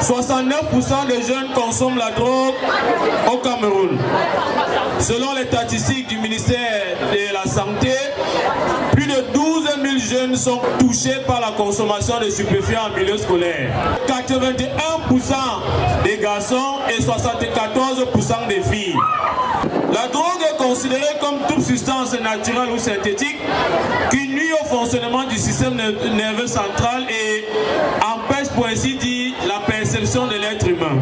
69% des jeunes consomment la drogue au Cameroun. Selon les statistiques du ministère de la Santé, plus de 12 000 jeunes sont touchés par la consommation de stupéfiants en milieu scolaire. 81% des garçons et 74% des filles. La drogue est considérée comme toute substance naturelle ou synthétique qui nuit au fonctionnement du système nerveux central et empêche pour ainsi dire la perception de l'être humain.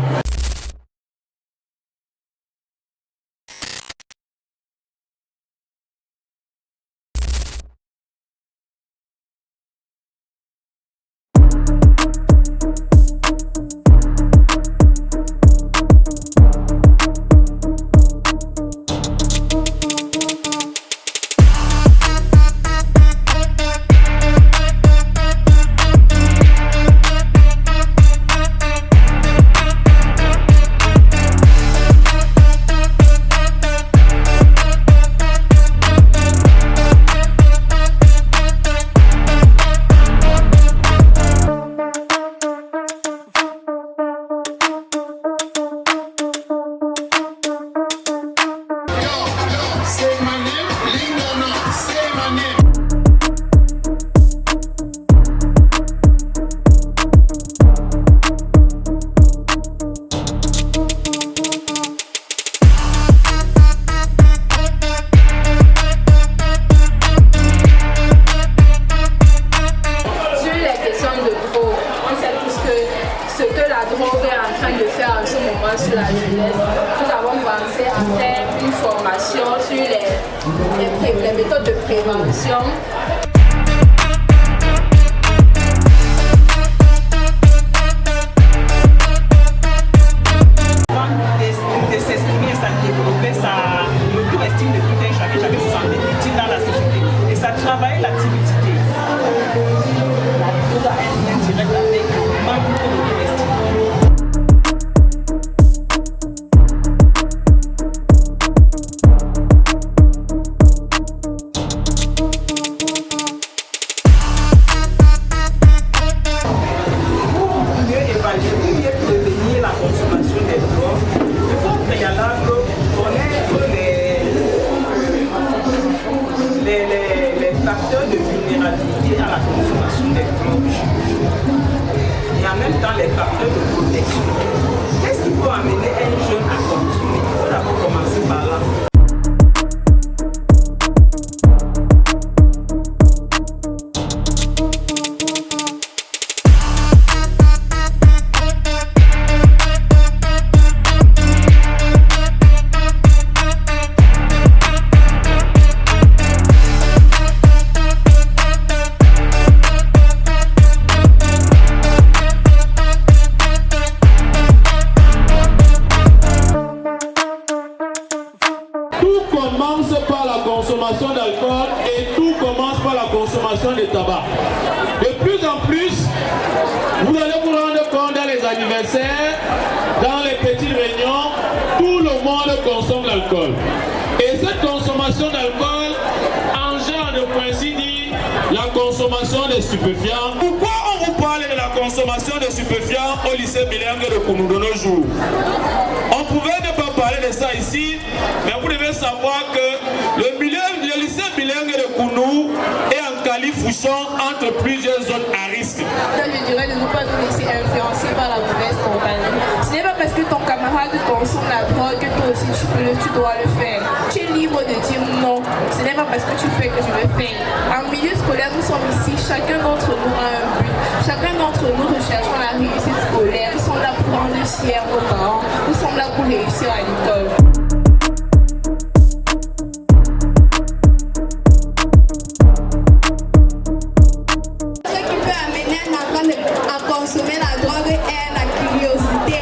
Les méthodes de prévention. De s'exprimer, ça développait l'auto-estime de tout un chacun, chacun se sentait utile dans la société. Et ça travaillait la timidité. La chose a un lien direct avec le manque d'auto-estime. Les facteurs de vulnérabilité à la consommation des drogues et en même temps les facteurs de protection. Qu'est-ce qui peut amener un jeune à consommer? Il faut d'abord commencer par là. D'alcool et tout commence par la consommation de tabac. De plus en plus, vous allez vous rendre compte dans les anniversaires, dans les petites réunions, tout le monde consomme l'alcool. Et cette consommation d'alcool engendre, pour ainsi dire, la consommation des stupéfiants. Pourquoi on vous parle de la consommation de stupéfiants au lycée bilingue de Kounou de nos jours? On pouvait ne pas parler de ça ici, mais vous devez savoir que le lycée bilingue de Kounou est en califourchon entre plusieurs zones à risque. Je dirais de ne pas nous laisser influencer par la mauvaise compagnie. Ce n'est pas parce que ton camarade consomme la drogue que toi aussi tu dois le faire. Tu es libre de dire non. Ce n'est pas parce que tu fais que je le fais. En milieu scolaire, nous sommes ici, chacun d'entre nous a un but. Chacun d'entre nous recherchons la réussite scolaire. Nous sommes là pour rendre fiers nos parents. Nous sommes là pour réussir à l'école. Consommer la drogue et la curiosité.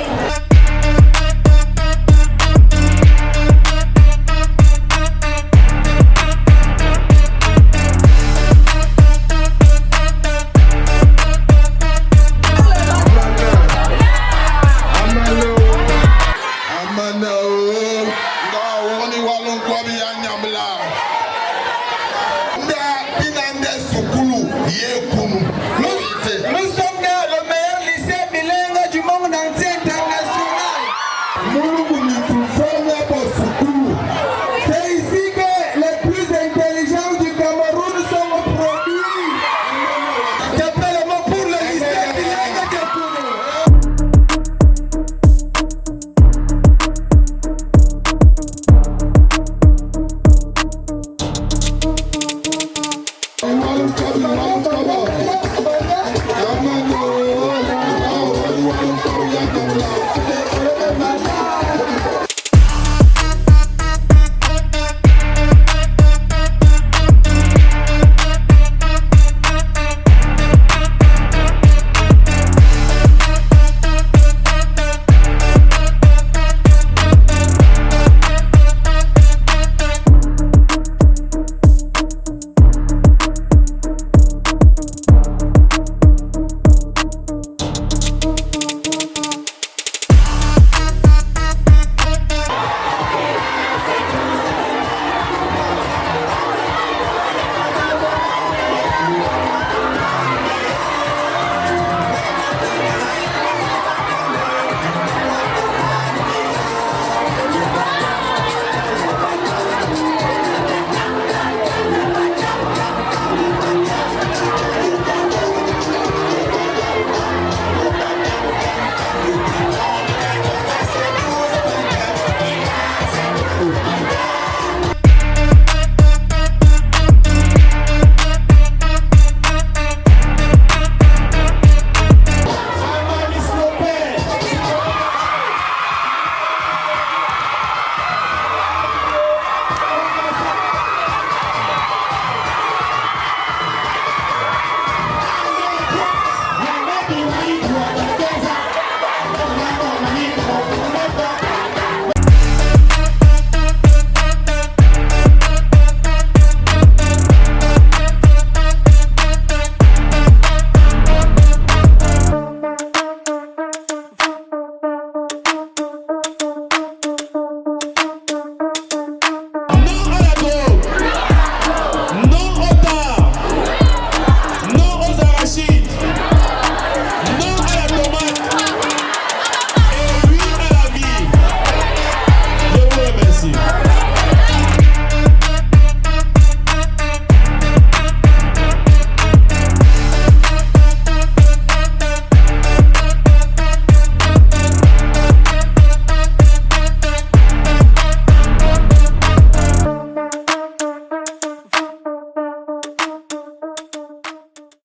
entier